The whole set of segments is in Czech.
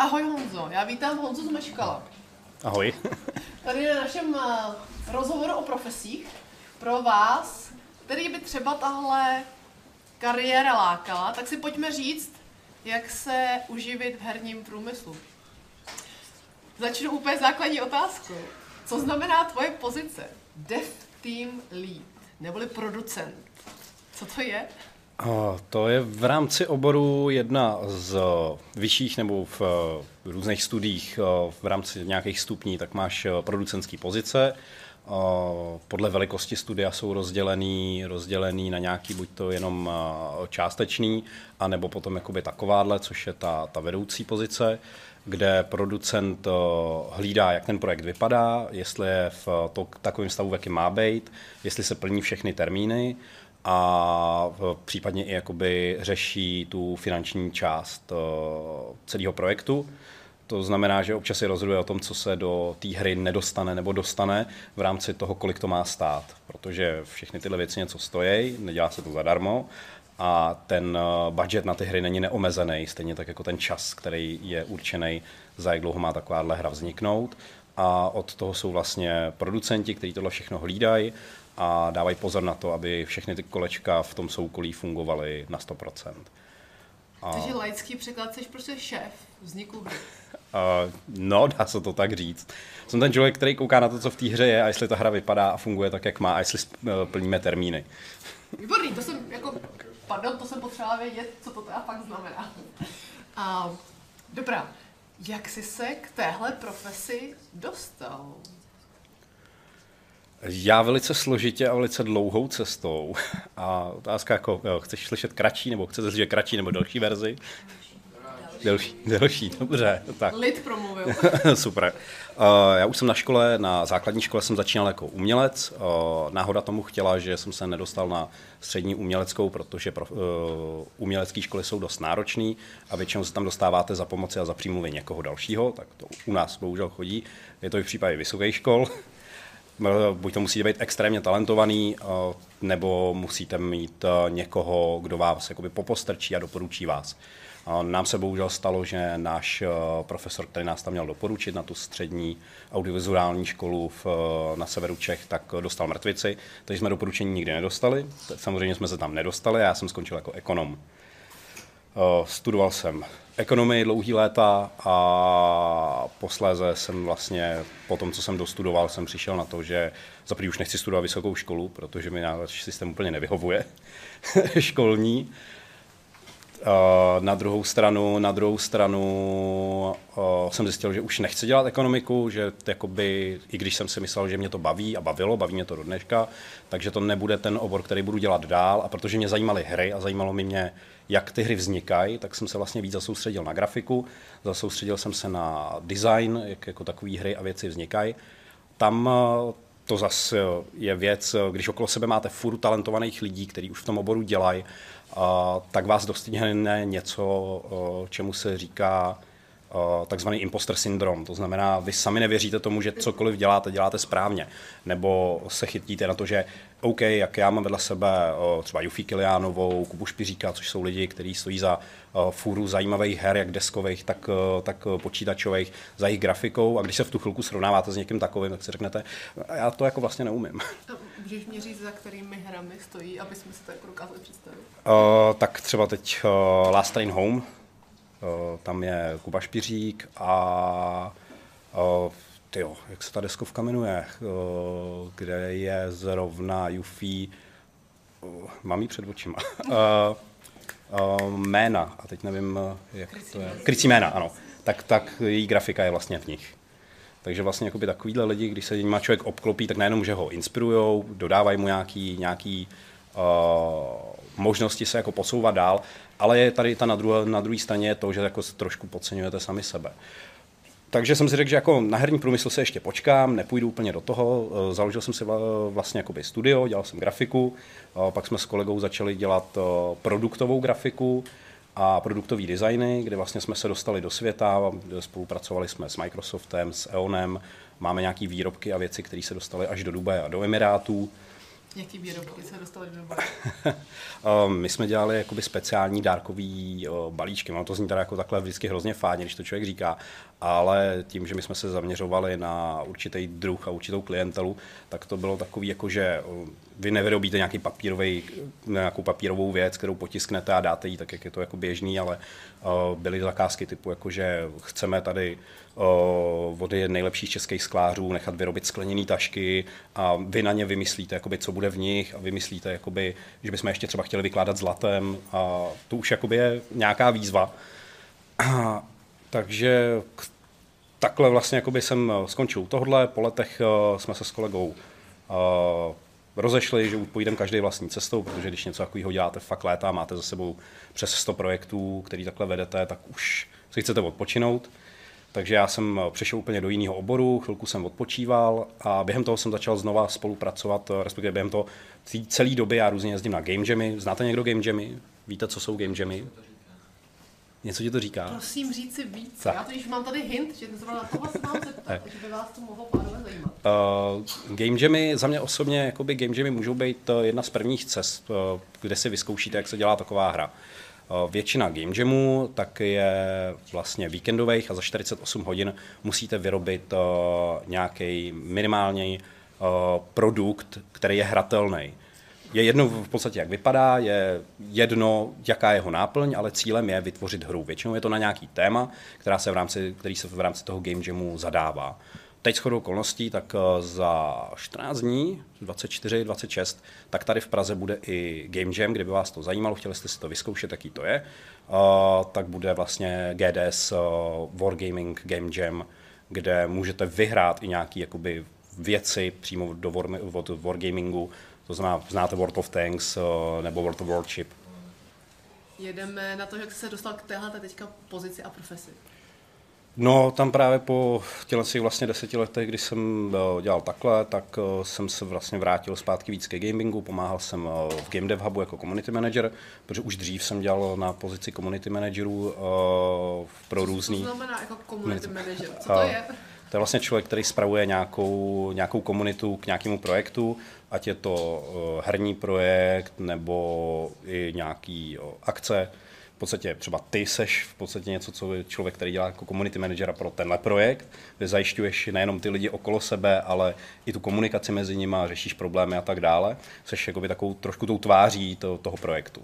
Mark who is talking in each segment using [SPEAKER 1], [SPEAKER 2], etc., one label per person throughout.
[SPEAKER 1] Ahoj Honzo, já vítám Honzu z Meškala.
[SPEAKER 2] Ahoj.
[SPEAKER 1] Tady je na našem rozhovoru o profesích pro vás, který by třeba tahle kariéra lákala, tak si pojďme říct, jak se uživit v herním průmyslu. Začnu úplně základní otázkou. Co znamená tvoje pozice? Dev Team Lead, neboli producent. Co to je?
[SPEAKER 2] To je v rámci oboru jedna z vyšších nebo v různých studiích v rámci nějakých stupní, tak máš producentské pozice. Podle velikosti studia jsou rozdělený na nějaký buď to jenom částečný, anebo potom jakoby takováhle, což je ta vedoucí pozice, kde producent hlídá, jak ten projekt vypadá, jestli je v takovém stavu, jaký má být, jestli se plní všechny termíny, a případně i jakoby řeší tu finanční část celého projektu. To znamená, že občas si rozhoduje o tom, co se do té hry nedostane nebo dostane v rámci toho, kolik to má stát. Protože všechny tyhle věci něco stojí, nedělá se to zadarmo a ten budget na ty hry není neomezený, stejně tak jako ten čas, který je určený, za jak dlouho má takováhle hra vzniknout. A od toho jsou vlastně producenti, kteří tohle všechno hlídají a dávají pozor na to, aby všechny ty kolečka v tom soukolí fungovaly na 100%.
[SPEAKER 1] Takže laický překlad, jsi prostě šéf vzniku hry.
[SPEAKER 2] No, dá se to tak říct. Jsem ten člověk, který kouká na to, co v té hře je a jestli ta hra vypadá a funguje tak, jak má a jestli plníme termíny.
[SPEAKER 1] Výborný, to jsem potřebovala vědět, co to teda fakt znamená. Dobrá, jak jsi se k téhle profesi dostal?
[SPEAKER 2] Já velice složitě a velice dlouhou cestou. A otázka jako, chceš slyšet kratší, nebo chceš slyšet kratší nebo delší verzi? Delší, dobře. Tak.
[SPEAKER 1] Lid promluvil.
[SPEAKER 2] Super. Já už jsem na základní škole jsem začínal jako umělec. Náhoda tomu chtěla, že jsem se nedostal na střední uměleckou, protože umělecké školy jsou dost náročný a většinou se tam dostáváte za pomoci a za přímluvy někoho dalšího, tak to u nás bohužel chodí. Je to i v případě vysokých škol. Buď to musíte být extrémně talentovaný, nebo musíte mít někoho, kdo vás jakoby popostrčí a doporučí vás. Nám se bohužel stalo, že náš profesor, který nás tam měl doporučit na tu střední audiovizuální školu na severu Čech, tak dostal mrtvici, takže jsme doporučení nikdy nedostali. Samozřejmě jsme se tam nedostali a já jsem skončil jako ekonom. Studoval jsem ekonomii dlouhý léta a posléze jsem vlastně, po tom, co jsem dostudoval, jsem přišel na to, že za první už nechci studovat vysokou školu, protože mi náš systém úplně nevyhovuje školní. Na druhou stranu jsem zjistil, že už nechci dělat ekonomiku, že jakoby, i když jsem si myslel, že mě to baví a baví mě to do dneška, takže to nebude ten obor, který budu dělat dál. A protože mě zajímaly hry a zajímalo mě, jak ty hry vznikají, tak jsem se vlastně víc zasoustředil na grafiku, zasoustředil jsem se na design, jak jako takový hry a věci vznikají. Tam to zase je věc, když okolo sebe máte furt talentovaných lidí, kteří už v tom oboru dělají, tak vás dostihne něco, čemu se říká takzvaný imposter syndrom. To znamená, vy sami nevěříte tomu, že cokoliv děláte správně. Nebo se chytíte na to, že OK, jak já mám vedle sebe třeba Jufí Kiliánovou, Kubu Špiříka, což jsou lidi, kteří stojí za fůru zajímavých her, jak deskových, tak počítačových, za jejich grafikou. A když se v tu chvilku srovnáváte s někým takovým, tak si řeknete, já to jako vlastně neumím.
[SPEAKER 1] Můžeš mě říct, za kterými hrami stojí, aby jsme si to jako dokázali představit?
[SPEAKER 2] Tak třeba teď Last Train Home, tam je Kuba Špiřík a jak se ta deskovka jmenuje, kde je zrovna Jufí, mám jí před očima, jména, a teď nevím, jak to je, Krycí jména, ano, tak její grafika je vlastně v nich. Takže vlastně jakoby takovýhle lidi, když se jim člověk obklopí, tak nejenom, že ho inspirujou, dodávají mu nějaký možnosti se jako posouvat dál, ale je tady na druhé straně to, že jako trošku podceňujete sami sebe. Takže jsem si řekl, že jako na herní průmysl se ještě počkám, nepůjdu úplně do toho. Založil jsem si vlastně jakoby studio, dělal jsem grafiku, pak jsme s kolegou začali dělat produktovou grafiku a produktový designy, kde vlastně jsme se dostali do světa, spolupracovali jsme s Microsoftem, s EONem, máme nějaké výrobky a věci, které se dostaly až do Dubaje a do Emirátů.
[SPEAKER 1] Jaký výrobky se dostaly do oboru?
[SPEAKER 2] My jsme dělali jakoby speciální dárkový balíčky. Ono to zní teda jako takhle vždycky hrozně fádně, když to člověk říká, ale tím, že my jsme se zaměřovali na určitý druh a určitou klientelu, tak to bylo takový, jako že vy nevyrobíte nějakou papírovou věc, kterou potisknete a dáte jí tak, jak je to jako běžný, ale byly zakázky typu, jako že chceme tady od nejlepších českých sklářů nechat vyrobit skleněné tašky a vy na ně vymyslíte, jakoby, co bude v nich a vymyslíte, jakoby, že bychom ještě třeba chtěli vykládat zlatem a to už jakoby je nějaká výzva. Takže takhle vlastně jakoby jsem skončil tohle. Po letech jsme se s kolegou rozešli, že už půjdeme každý vlastní cestou, protože když něco takového děláte fakt léta, máte za sebou přes 100 projektů, který takhle vedete, tak už si chcete odpočinout. Takže já jsem přešel úplně do jiného oboru, chvilku jsem odpočíval a během toho jsem začal znova spolupracovat, respektive během toho celé doby já různě jezdím na game jammy. Znáte někdo game jammy? Víte, co jsou game jammy? Něco ti to říká?
[SPEAKER 1] Prosím říct si víc. Já to již mám tady hint, že zrovna na tohle se mám zeptat, takže by vás to mohlo pánové zajímat.
[SPEAKER 2] Game jammy, za mě osobně, jakoby game jammy můžou být jedna z prvních cest, kde si vyzkoušíte, jak se dělá taková hra. Většina game jamů tak je vlastně víkendových a za 48 hodin musíte vyrobit nějaký minimální produkt, který je hratelný. Je jedno v podstatě, jak vypadá, je jedno, jaká je jeho náplň, ale cílem je vytvořit hru. Většinou je to na nějaký téma, který se v rámci toho game jamu zadává. Teď shodou okolností, tak za 14 dní, 24, 26, tak tady v Praze bude i Game Jam, kdyby vás to zajímalo, chtěli jste si to vyzkoušet, jaký to je, tak bude vlastně GDS Wargaming Game Jam, kde můžete vyhrát i nějaké jakoby věci přímo od Wargamingu, to znamená, znáte World of Tanks nebo World of Warship.
[SPEAKER 1] Jedeme na to, jak jsi se dostal k téhle teďka pozici a profesi.
[SPEAKER 2] No, tam právě po těch vlastně 10 letech, kdy jsem dělal takhle, tak jsem se vlastně vrátil zpátky víc ke gamingu, pomáhal jsem v Game Dev Hubu jako community manager, protože už dřív jsem dělal na pozici community managerů pro různý...
[SPEAKER 1] Co znamená jako community manager? Co to je?
[SPEAKER 2] To je vlastně člověk, který spravuje nějakou komunitu k nějakému projektu, ať je to herní projekt nebo i nějaký akce. V podstatě třeba ty seš v podstatě něco, co je člověk, který dělá jako community managera pro tenhle projekt, kde zajišťuješ nejenom ty lidi okolo sebe, ale i tu komunikaci mezi nimi, řešíš problémy a tak dále. Seš jakoby takovou trošku tou tváří toho projektu.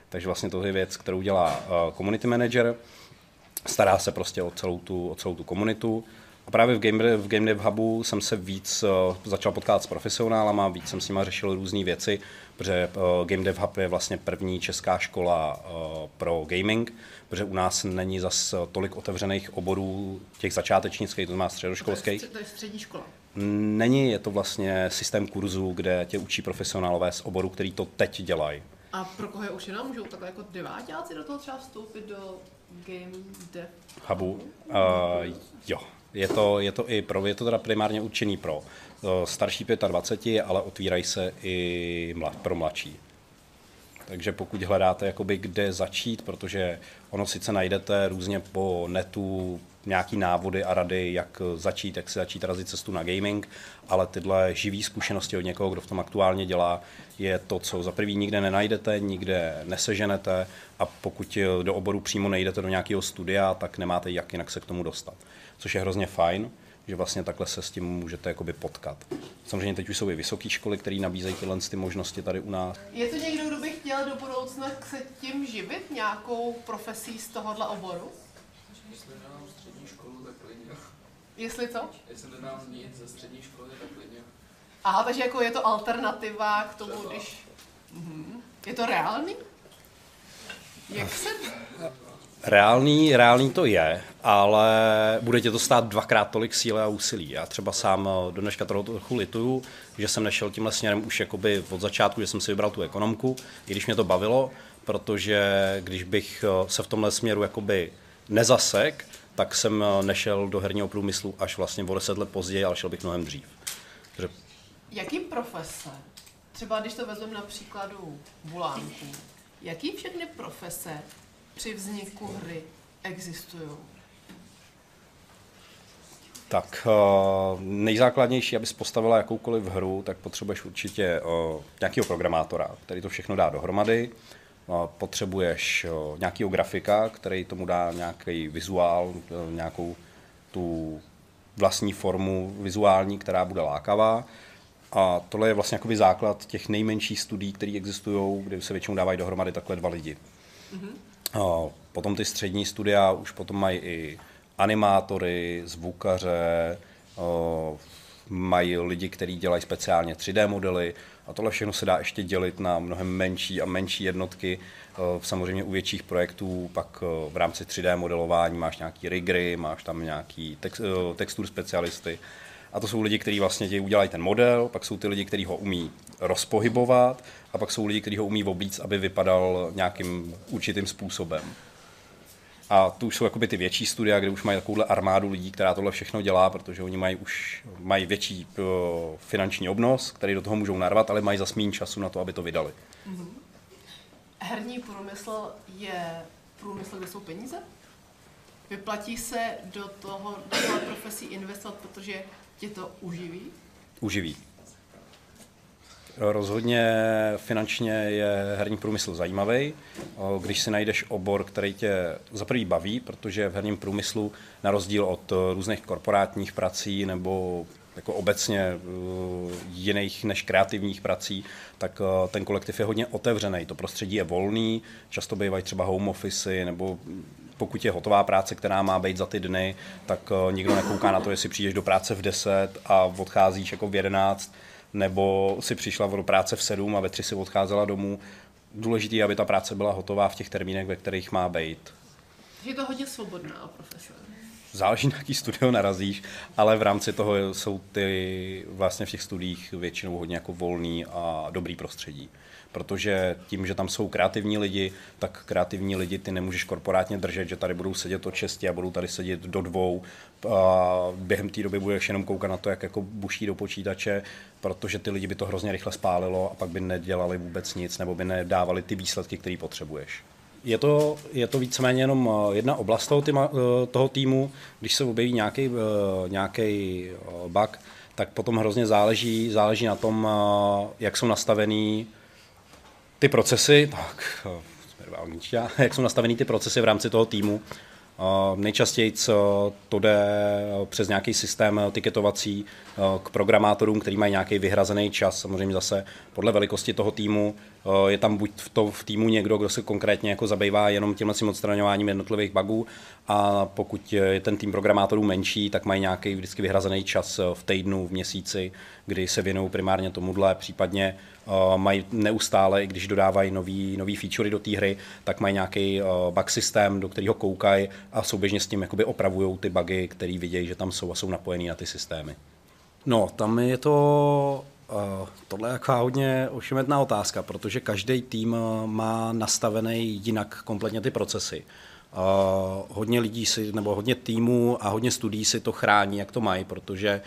[SPEAKER 2] Takže vlastně to je věc, kterou dělá community manager, stará se prostě o celou tu komunitu. A právě v Game Dev Hubu jsem se víc začal potkávat s profesionálama, víc jsem s nimi řešil různé věci, protože Game Dev Hub je vlastně první česká škola pro gaming, protože u nás není zas tolik otevřených oborů těch začátečnických, to znamená středoškolských.
[SPEAKER 1] To je střední škola.
[SPEAKER 2] Není, je to vlastně systém kurzů, kde tě učí profesionálové z oboru, který to teď dělají.
[SPEAKER 1] A pro koho je určeno? Můžou takhle jako deváťáci do toho třeba vstoupit do Game Dev
[SPEAKER 2] Hubu? Jo. Je to teda primárně určený pro starší 25, ale otvírají se i pro mladší. Takže pokud hledáte, jakoby, kde začít, protože ono sice najdete různě po netu nějaký návody a rady, jak si začít razit cestu na gaming, ale tyhle živý zkušenosti od někoho, kdo v tom aktuálně dělá, je to, co za prvý nikde nenajdete, nikde neseženete a pokud do oboru přímo nejdete do nějakého studia, tak nemáte jak jinak se k tomu dostat. Což je hrozně fajn, že vlastně takhle se s tím můžete jakoby potkat. Samozřejmě teď už jsou i vysoké školy, které nabízejí tyhle možnosti tady u nás.
[SPEAKER 1] Je to někdo, kdo by chtěl do budoucna se tím živit, nějakou profesí z tohohle oboru?
[SPEAKER 3] Jestli nemám střední školu, tak klidně.
[SPEAKER 1] Jestli co?
[SPEAKER 3] Jestli nemám nic ze střední školy, tak klidně.
[SPEAKER 1] Aha, takže jako je to alternativa k tomu,
[SPEAKER 3] Třeba.
[SPEAKER 1] když... Je to reálný? Jak se...
[SPEAKER 2] Reálný to je, ale bude tě to stát dvakrát tolik síly a úsilí. Já třeba sám do dneška trochu lituju, že jsem nešel tímhle směrem už jakoby od začátku, že jsem si vybral tu ekonomku, i když mě to bavilo, protože když bych se v tomhle směru jakoby nezasek, tak jsem nešel do herního průmyslu až vlastně o 10 let později, ale šel bych mnohem dřív.
[SPEAKER 1] Jaký profese, třeba když to vezmeme na příkladu Bulánků, jaký všechny profese při vzniku hry existují?
[SPEAKER 2] Tak nejzákladnější, abys postavila jakoukoliv hru, tak potřebuješ určitě nějakého programátora, který to všechno dá dohromady. Potřebuješ nějakého grafika, který tomu dá nějaký vizuál, nějakou tu vlastní formu vizuální, která bude lákavá. A tohle je vlastně jakoby základ těch nejmenších studií, které existují, kde se většinou dávají dohromady takhle 2 lidi. Potom ty střední studia už potom mají i animátory, zvukaře, mají lidi, kteří dělají speciálně 3D modely a tohle všechno se dá ještě dělit na mnohem menší a menší jednotky. Samozřejmě u větších projektů pak v rámci 3D modelování máš nějaký riggery, máš tam nějaký textur specialisty. A to jsou lidi, kteří vlastně ti udělají ten model, pak jsou ty lidi, kteří ho umí rozpohybovat a pak jsou lidi, kteří ho umí oblíct, aby vypadal nějakým určitým způsobem. A tu už jsou jakoby ty větší studia, kde už mají takovouhle armádu lidí, která tohle všechno dělá, protože oni mají větší finanční obnos, který do toho můžou narvat, ale mají zas méně času na to, aby to vydali.
[SPEAKER 1] Herní průmysl je průmysl, kde jsou peníze? Vyplatí se do toho profesí investovat, protože tě to uživí?
[SPEAKER 2] Uživí. Rozhodně finančně je herní průmysl zajímavý, když si najdeš obor, který tě za prvý baví, protože v herním průmyslu na rozdíl od různých korporátních prací nebo jako obecně jiných než kreativních prací, tak ten kolektiv je hodně otevřený, to prostředí je volný, často bývají třeba home office, nebo pokud je hotová práce, která má být za ty dny, tak nikdo nekouká na to, jestli přijdeš do práce v 10 a odcházíš jako v 11, nebo si přišla do práce v 7 a ve 3 si odcházela domů. Důležité je, aby ta práce byla hotová v těch termínech, ve kterých má být.
[SPEAKER 1] Je to hodně svobodná profese.
[SPEAKER 2] Záleží, na jaký studio narazíš, ale v rámci toho jsou ty vlastně v těch studiích většinou hodně jako volný a dobrý prostředí. Protože tím, že tam jsou kreativní lidi, tak kreativní lidi ty nemůžeš korporátně držet, že tady budou sedět od 6 a budou tady sedět do 2 a během té doby budeš jenom koukat na to, jak jako buší do počítače, protože ty lidi by to hrozně rychle spálilo a pak by nedělali vůbec nic nebo by nedávali ty výsledky, které potřebuješ. Je to víceméně jenom jedna oblast toho týmu. Když se objeví nějaký bug, tak potom hrozně záleží na tom, jak jsou nastavený ty procesy, jak jsou nastavený ty procesy v rámci toho týmu. Nejčastěji to jde přes nějaký systém tiketovací k programátorům, který mají nějaký vyhrazený čas. Samozřejmě zase podle velikosti toho týmu je tam buď v týmu někdo, kdo se konkrétně jako zabývá jenom tímhlecím odstraňováním jednotlivých bugů, a pokud je ten tým programátorů menší, tak mají nějaký vždycky vyhrazený čas v týdnu, v měsíci, kdy se věnují primárně tomuhle, případně mají neustále, i když dodávají nový featurey do té hry, tak mají nějaký bug systém, do kterého koukají a souběžně s tím jakoby opravují ty bugy, které vidějí, že tam jsou a jsou napojený na ty systémy. No, tam je to tohle je taková hodně ošemetná otázka, protože každý tým má nastavený jinak kompletně ty procesy. Hodně lidí hodně týmů a hodně studií si to chrání, jak to mají, protože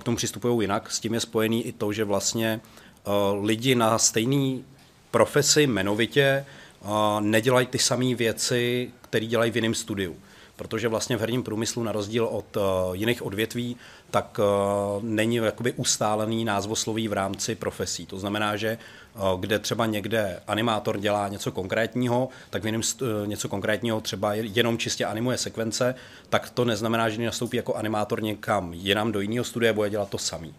[SPEAKER 2] k tomu přistupují jinak. S tím je spojený i to, že vlastně lidi na stejné profesi jmenovitě nedělají ty samé věci, které dělají v jiném studiu. Protože vlastně v herním průmyslu na rozdíl od jiných odvětví, tak není jakoby ustálený názvosloví v rámci profesí. To znamená, že kde třeba někde animátor dělá něco konkrétního, tak v jiném něco konkrétního třeba jenom čistě animuje sekvence, tak to neznamená, že nastoupí jako animátor někam jinam do jiného studia, bude dělat to samý.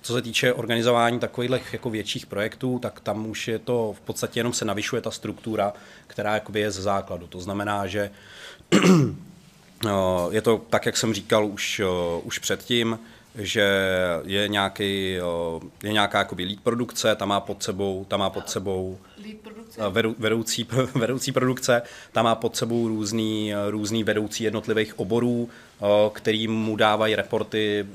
[SPEAKER 2] Co se týče organizování takových jako větších projektů, tak tam už je to v podstatě jenom se navyšuje ta struktura, která jakoby je ze základu. To znamená, že je to tak, jak jsem říkal už předtím, že je nějaká jakoby lead produkce, ta má pod sebou vedoucí produkce, ta má pod sebou různý vedoucí jednotlivých oborů, který mu dávají reporty,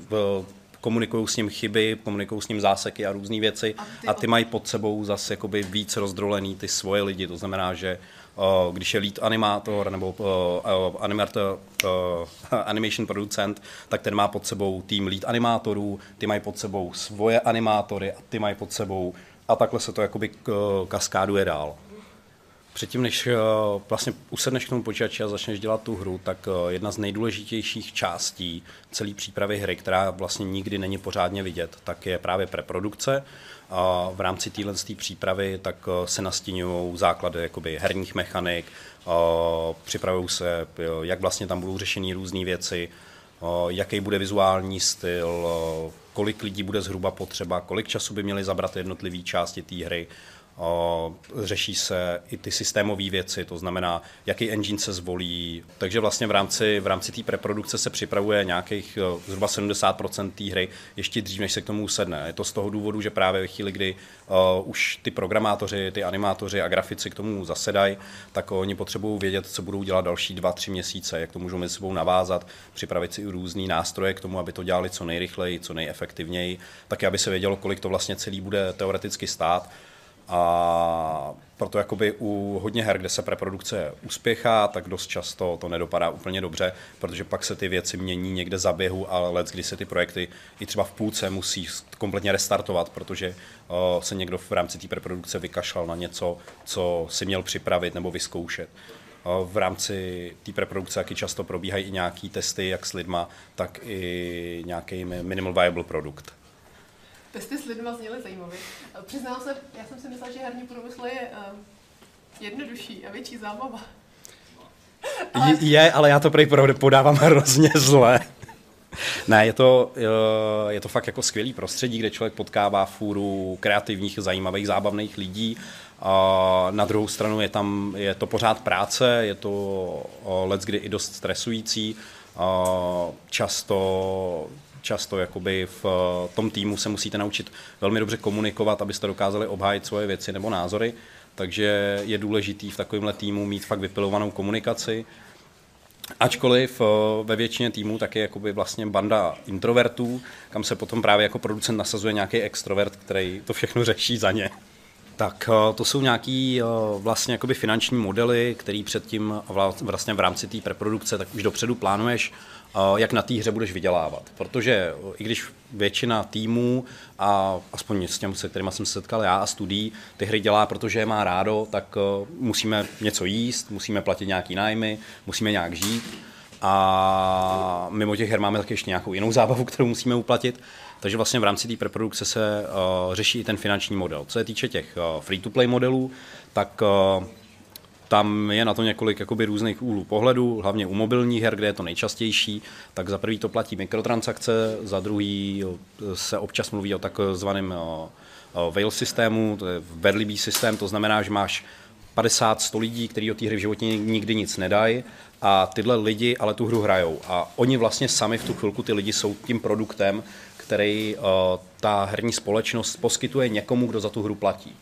[SPEAKER 2] komunikují s ním chyby, komunikují s ním záseky a různé věci a ty mají pod sebou zase jakoby víc rozdrolený ty svoje lidi. To znamená, že když je lead animátor nebo animation producent, tak ten má pod sebou tým lead animátorů, ty mají pod sebou svoje animátory a ty mají pod sebou a takhle se to jakoby kaskáduje dál. Předtím, než vlastně usedneš k tomu počítači a začneš dělat tu hru, tak jedna z nejdůležitějších částí celé přípravy hry, která vlastně nikdy není pořádně vidět, tak je právě preprodukce. A v rámci téhle přípravy tak se nastíňují základy jakoby herních mechanik, připravují se, jak vlastně tam budou řešeny různé věci, jaký bude vizuální styl, kolik lidí bude zhruba potřeba, kolik času by měly zabrat jednotlivé části té hry. Řeší se i ty systémové věci, to znamená, jaký engine se zvolí. Takže vlastně v rámci té preprodukce se připravuje nějakých zhruba 70% té hry ještě dřív, než se k tomu usedne. Je to z toho důvodu, že právě ve chvíli, kdy už ty programátoři, ty animátoři a grafici k tomu zasedají, tak oni potřebují vědět, co budou dělat další 2-3 měsíce, jak to můžou mezi sebou navázat, připravit si i různý nástroje k tomu, aby to dělali co nejrychleji, co nejefektivněji, taky aby se vědělo, kolik to vlastně celý bude teoreticky stát. A proto jakoby u hodně her, kde se preprodukce uspěchá, tak dost často to nedopadá úplně dobře, protože pak se ty věci mění někde za běhu, ale leckdy se ty projekty i třeba v půlce musí kompletně restartovat, protože se někdo v rámci té preprodukce vykašlal na něco, co si měl připravit nebo vyzkoušet. V rámci té preprodukce taky často probíhají i nějaký testy, jak s lidma, tak i nějaký minimal viable produkt.
[SPEAKER 1] Testy s lidma zněly zajímavě. Přiznám se, já jsem si myslela, že herní průmysl je jednodušší a větší zábava.
[SPEAKER 2] Ale já to prej podávám hrozně zle. Ne, je to fakt jako skvělý prostředí, kde člověk potkává fůru kreativních, zajímavých, zábavných lidí. Na druhou stranu je to pořád práce, je to leckdy i dost stresující. Často jakoby v tom týmu se musíte naučit velmi dobře komunikovat, abyste dokázali obhájit svoje věci nebo názory, takže je důležitý v takovémhle týmu mít fakt vypilovanou komunikaci. Ačkoliv ve většině týmů tak je jakoby vlastně banda introvertů, kam se potom právě jako producent nasazuje nějaký extrovert, který to všechno řeší za ně. Tak to jsou nějaký vlastně jakoby finanční modely, který předtím vlastně v rámci té preprodukce tak už dopředu plánuješ, jak na té hře budeš vydělávat. Protože i když většina týmů, a aspoň s těmi, se kterými jsem se setkal já a studií, ty hry dělá, protože je má rádo, tak musíme něco jíst, musíme platit nějaký nájmy, musíme nějak žít. A mimo těch her máme taky ještě nějakou jinou zábavu, kterou musíme uplatit. Takže vlastně v rámci té preprodukce se řeší i ten finanční model. Co se týče těch free-to-play modelů, tak tam je na to několik jakoby různých úhlů pohledu, hlavně u mobilních her, kde je to nejčastější, tak za prvý to platí mikrotransakce, za druhý se občas mluví o takzvaném whale systému, to je bedlivý systém, to znamená, že máš 50-100 lidí, kteří od té hry v životě nikdy nic nedají a tyhle lidi ale tu hru hrajou a oni vlastně sami v tu chvilku ty lidi jsou tím produktem, který ta herní společnost poskytuje někomu, kdo za tu hru platí.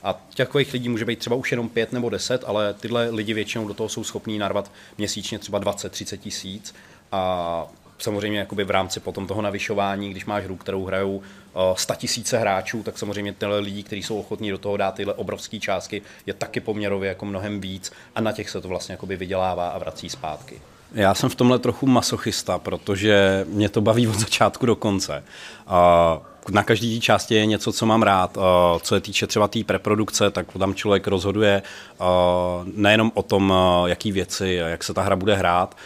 [SPEAKER 2] A takových lidí může být třeba už jenom 5 nebo 10, ale tyhle lidi většinou do toho jsou schopní narvat měsíčně třeba 20-30 tisíc. A samozřejmě jakoby v rámci potom toho navyšování, když máš hru, kterou hrajou 100 000 hráčů, tak samozřejmě tyhle lidi, kteří jsou ochotní do toho dát tyhle obrovské částky, je taky poměrově jako mnohem víc a na těch se to vlastně jakoby vydělává a vrací zpátky. Já jsem v tomhle trochu masochista, protože mě to baví od začátku do konce. Na každé části je něco, co mám rád. Co se týče třeba té preprodukce, tak tam člověk rozhoduje nejenom o tom, jaký věci, jak se ta hra bude hrát,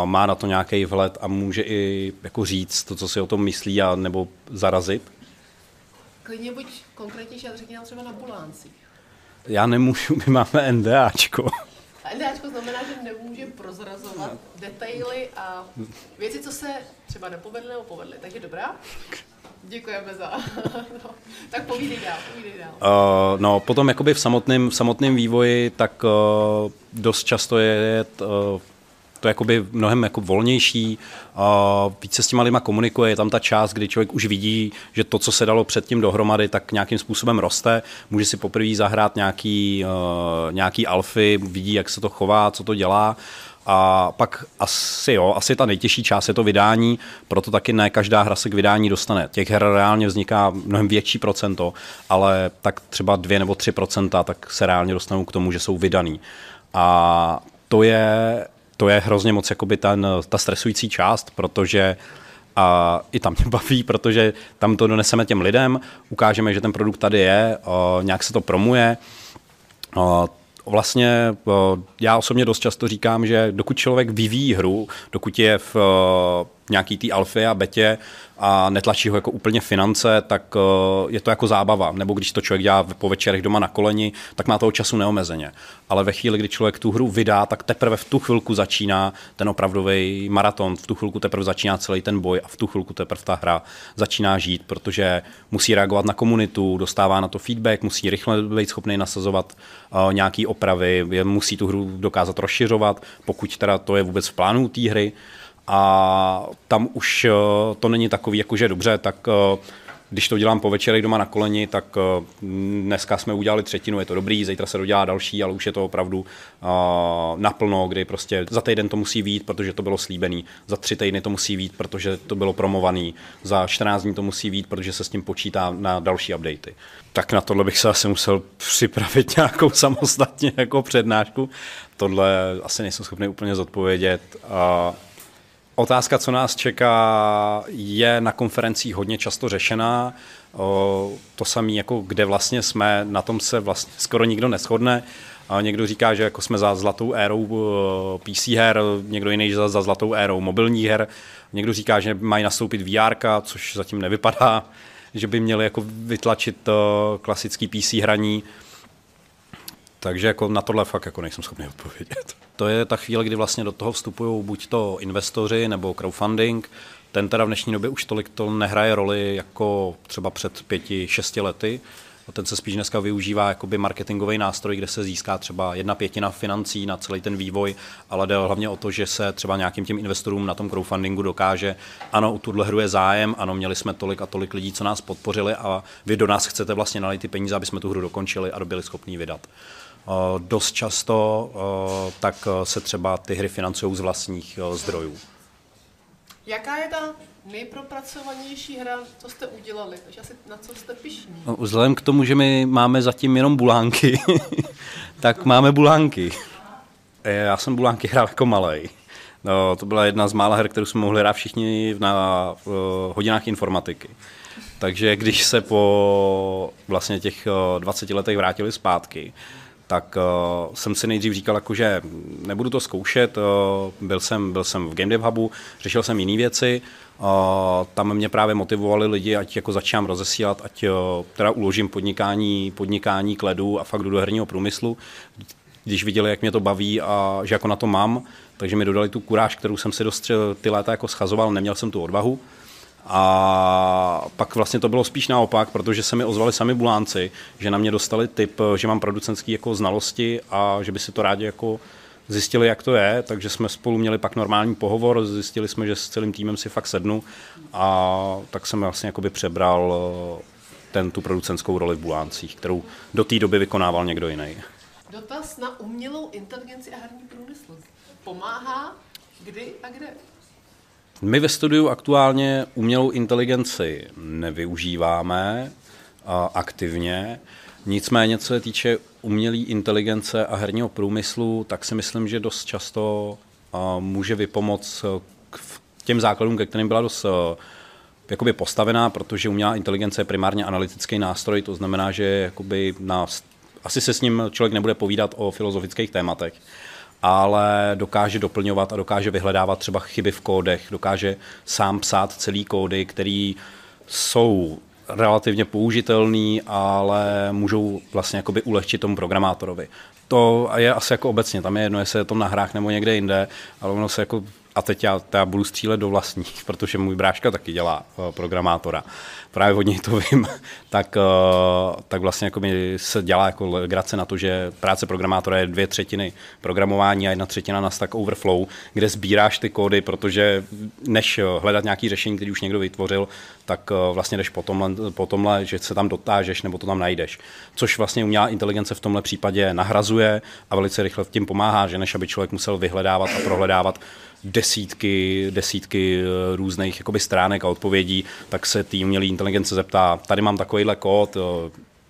[SPEAKER 2] má na to nějaký vhled a může i jako říct to, co si o tom myslí, a nebo zarazit.
[SPEAKER 1] Klidně buď konkrétnější, ale řekni nám třeba na Buláncích.
[SPEAKER 2] Já nemůžu, my máme NDAčko.
[SPEAKER 1] A NDAčko znamená, že nemůže prozrazovat detaily a věci, co se třeba nepovedly nebo povedly. Takže dobrá. Děkujeme za... No, tak povídej dál.
[SPEAKER 2] No, potom jakoby v samotném vývoji, tak dost často je to jakoby mnohem jako volnější, více s těma lidma komunikuje, je tam ta část, kdy člověk už vidí, že to, co se dalo předtím dohromady, tak nějakým způsobem roste, může si poprvé zahrát nějaký alfy, vidí, jak se to chová, co to dělá. A pak asi ta nejtěžší část je to vydání, proto taky ne každá hra se k vydání dostane. Těch her reálně vzniká mnohem větší procento, ale tak třeba 2 nebo 3% tak se reálně dostanou k tomu, že jsou vydaný. A to je hrozně moc jakoby ta stresující část, protože a i tam mě baví, protože tam to doneseme těm lidem, ukážeme, že ten produkt tady je, nějak se to promuje, vlastně já osobně dost často říkám, že dokud člověk vyvíjí hru, dokud je v nějaký té alfě a betě a netlačí ho jako úplně finance, tak je to jako zábava. Nebo když to člověk dělá po večerech doma na koleni, tak má toho času neomezeně. Ale ve chvíli, kdy člověk tu hru vydá, tak teprve v tu chvilku začíná ten opravdový maraton, v tu chvilku teprve začíná celý ten boj a v tu chvilku teprve ta hra začíná žít, protože musí reagovat na komunitu, dostává na to feedback, musí rychle být schopný nasazovat nějaký opravy, musí tu hru dokázat rozšiřovat, pokud teda to je vůbec v plánu té hry. A tam už to není takový, jakože dobře, tak když to dělám po večerech doma na koleni, tak dneska jsme udělali třetinu, je to dobrý, zítra se dodělá další, ale už je to opravdu naplno, kdy prostě za týden to musí vyjít, protože to bylo slíbený, za 3 týdny to musí vyjít, protože to bylo promovaný, za 14 dní to musí vyjít, protože se s tím počítá na další updaty. Tak na tohle bych se asi musel připravit nějakou samostatně jako přednášku. Tohle asi nejsem schopný úplně zodpovědět. Otázka, co nás čeká, je na konferencích hodně často řešená. To samé, jako kde vlastně jsme, na tom se vlastně skoro nikdo neshodne. Někdo říká, že jako jsme za zlatou érou PC her, někdo jiný za zlatou érou mobilních her. Někdo říká, že mají nastoupit VR, což zatím nevypadá, že by měli jako vytlačit klasický PC hraní. Takže jako na tohle fakt jako nejsem schopný odpovědět. To je ta chvíle, kdy vlastně do toho vstupují buď to investoři nebo crowdfunding. Ten teda v dnešní době už tolik to nehraje roli jako třeba před 5-6 lety. Ten se spíš dneska využívá jakoby marketingový nástroj, kde se získá třeba 1/5 financí na celý ten vývoj, ale jde hlavně o to, že se třeba nějakým těm investorům na tom crowdfundingu dokáže, ano, u tuhle hru je zájem, ano, měli jsme tolik a tolik lidí, co nás podpořili a vy do nás chcete vlastně nalít ty peníze, aby jsme tu hru dokončili a byli schopní vydat. Dost často tak se třeba ty hry financují z vlastních zdrojů.
[SPEAKER 1] Jaká je ta nejpropracovanější hra, co jste udělali? Takže asi na co jste pyšní?
[SPEAKER 2] Vzhledem k tomu, že my máme zatím jenom bulánky, tak máme bulánky. Já jsem bulánky hrál jako malej. To byla jedna z mála her, kterou jsme mohli hrát všichni na hodinách informatiky. Takže když se po vlastně těch 20 letech vrátili zpátky, tak jsem si nejdřív říkal, jako, že nebudu to zkoušet, byl jsem v Game Dev Hubu, řešil jsem jiné věci, tam mě právě motivovali lidi, ať jako začínám rozesílat, ať teda uložím podnikání k ledu a fakt jdu do herního průmyslu, když viděli, jak mě to baví a že jako na to mám, takže mi dodali tu kuráž, kterou jsem si dost ty léta jako schazoval, neměl jsem tu odvahu. A pak vlastně to bylo spíš naopak, protože se mi ozvali sami bulánci, že na mě dostali tip, že mám producentský jako znalosti a že by si to rádi jako zjistili, jak to je, takže jsme spolu měli pak normální pohovor, zjistili jsme, že s celým týmem si fakt sednu a tak jsem vlastně jakoby přebral tu producentskou roli v buláncích, kterou do té doby vykonával někdo jiný.
[SPEAKER 1] Dotaz na umělou inteligenci a herní průmysl. Pomáhá kdy a kde?
[SPEAKER 2] My ve studiu aktuálně umělou inteligenci nevyužíváme aktivně, nicméně co se týče umělé inteligence a herního průmyslu, tak si myslím, že dost často může vypomoct k těm základům, ke kterým byla dost jakoby postavená, protože umělá inteligence je primárně analytický nástroj, to znamená, že jakoby asi se s ním člověk nebude povídat o filozofických tématech, ale dokáže doplňovat a dokáže vyhledávat třeba chyby v kódech, dokáže sám psát celý kódy, který jsou relativně použitelný, ale můžou vlastně jakoby ulehčit tomu programátorovi. To je asi jako obecně, tam je jedno, jestli je to na hrách nebo někde jinde, ale ono se jako, a teď já budu střílet do vlastních, protože můj bráška taky dělá programátora. Právě od něj to vím, tak vlastně jako mi se dělá jako legrace na to, že práce programátora je 2/3 programování a 1/3 na Stack Overflow, kde sbíráš ty kódy, protože než hledat nějaký řešení, který už někdo vytvořil, tak vlastně jdeš po tomhle, že se tam dotážeš nebo to tam najdeš. Což vlastně umělá inteligence v tomhle případě nahrazuje a velice rychle tím pomáhá, že než aby člověk musel vyhledávat a prohledávat desítky různých jakoby stránek a odpovědí, tak se tý umělé inteligence zeptá, tady mám takovýhle kód,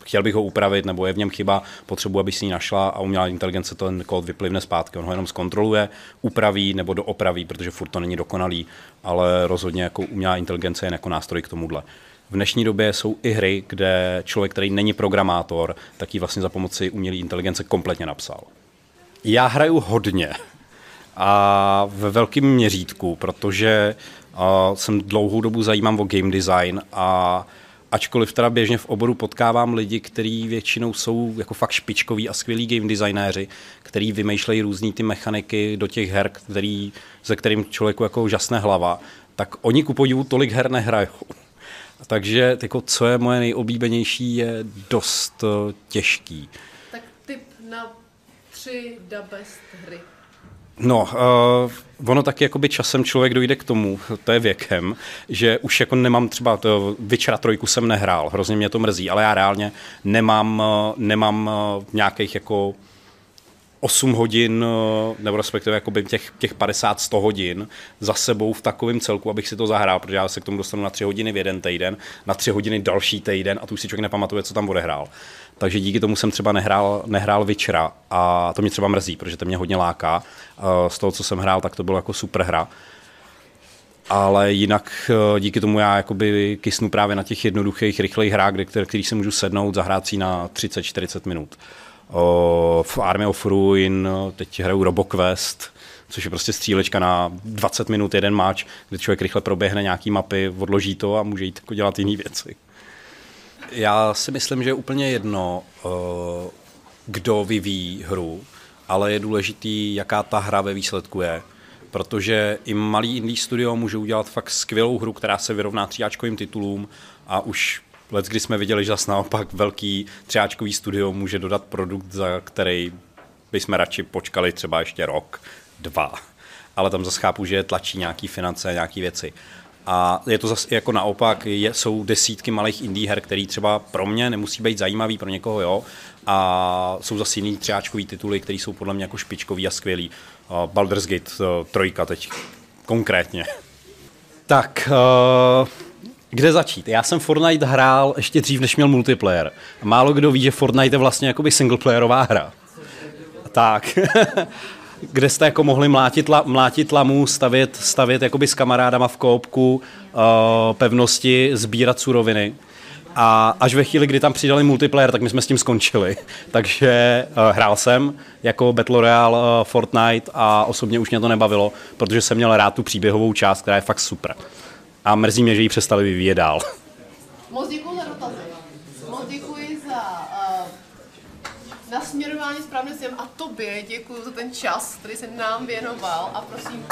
[SPEAKER 2] chtěl bych ho upravit, nebo je v něm chyba, potřebuji, aby si ji našla a umělá inteligence ten kód vyplivne zpátky. On ho jenom zkontroluje, upraví nebo doopraví, protože furt to není dokonalý, ale rozhodně jako umělá inteligence je jako nástroj k tomuhle. V dnešní době jsou i hry, kde člověk, který není programátor, tak ji vlastně za pomoci umělé inteligence kompletně napsal. Já hraju hodně a ve velkém měřítku, protože jsem dlouhou dobu zajímám o game design a ačkoliv teda běžně v oboru potkávám lidi, kteří většinou jsou jako fakt špičkoví a skvělí game designéři, kteří vymýšlejí různý ty mechaniky do těch her, se kterým člověku jako žasne hlava, tak oni ku podivu tolik her nehrajou. Takže jako, co je moje nejoblíbenější, je dost těžký.
[SPEAKER 1] Tak tip na 3 the best hry.
[SPEAKER 2] No, ono taky jakoby časem člověk dojde k tomu, to je věkem, že už jako nemám třeba, Witchera 3 jsem nehrál, hrozně mě to mrzí, ale já reálně nemám nějakých jako 8 hodin, nebo respektive jakoby těch 50-100 hodin za sebou v takovém celku, abych si to zahrál, protože já se k tomu dostanu na 3 hodiny v jeden týden, na 3 hodiny další týden a tu už si člověk nepamatuje, co tam odehrál. Takže díky tomu jsem třeba nehrál Witchera a to mě třeba mrzí, protože to mě hodně láká. Z toho, co jsem hrál, tak to bylo jako super hra. Ale jinak díky tomu já jakoby kysnu právě na těch jednoduchých, rychlejch hrách, který si můžu sednout, zahrát si na 30-40 minut. V Army of Ruin teď hraju RoboQuest, což je prostě střílečka na 20 minut, jeden match, kde člověk rychle proběhne nějaký mapy, odloží to a může jít jako dělat jiné věci. Já si myslím, že je úplně jedno, kdo vyvíjí hru, ale je důležitý, jaká ta hra ve výsledku je. Protože i malý indie studio může udělat fakt skvělou hru, která se vyrovná tříáčkovým titulům a už kdy jsme viděli, že zase naopak velký tříáčkový studio může dodat produkt, za který bychom radši počkali třeba ještě rok, 2. Ale tam zase chápu, že tlačí nějaký finance, nějaký věci. A je to zase jako naopak, jsou desítky malých indie her, které třeba pro mě nemusí být zajímavý, pro někoho jo. A jsou zase jiný tříáčkový tituly, které jsou podle mě jako špičkový a skvělý. Baldur's Gate 3 teď konkrétně. Tak, kde začít? Já jsem Fortnite hrál ještě dřív, než měl multiplayer. Málo kdo ví, že Fortnite je vlastně jakoby singleplayerová hra. Tak, kde jste jako mohli mlátit lamu, stavět jakoby s kamarádama v koopku pevnosti, sbírat suroviny. A až ve chvíli, kdy tam přidali multiplayer, tak my jsme s tím skončili. Takže hrál jsem jako Battle Royale Fortnite a osobně už mě to nebavilo, protože jsem měl rád tu příběhovou část, která je fakt super. A mrzí mě, že ji přestali vyvíjet dál.
[SPEAKER 1] Moc děkuji za dotazy. Moc děkuji za nasměrování správným směrem a tobě děkuji za ten čas, který jsi nám věnoval a prosím.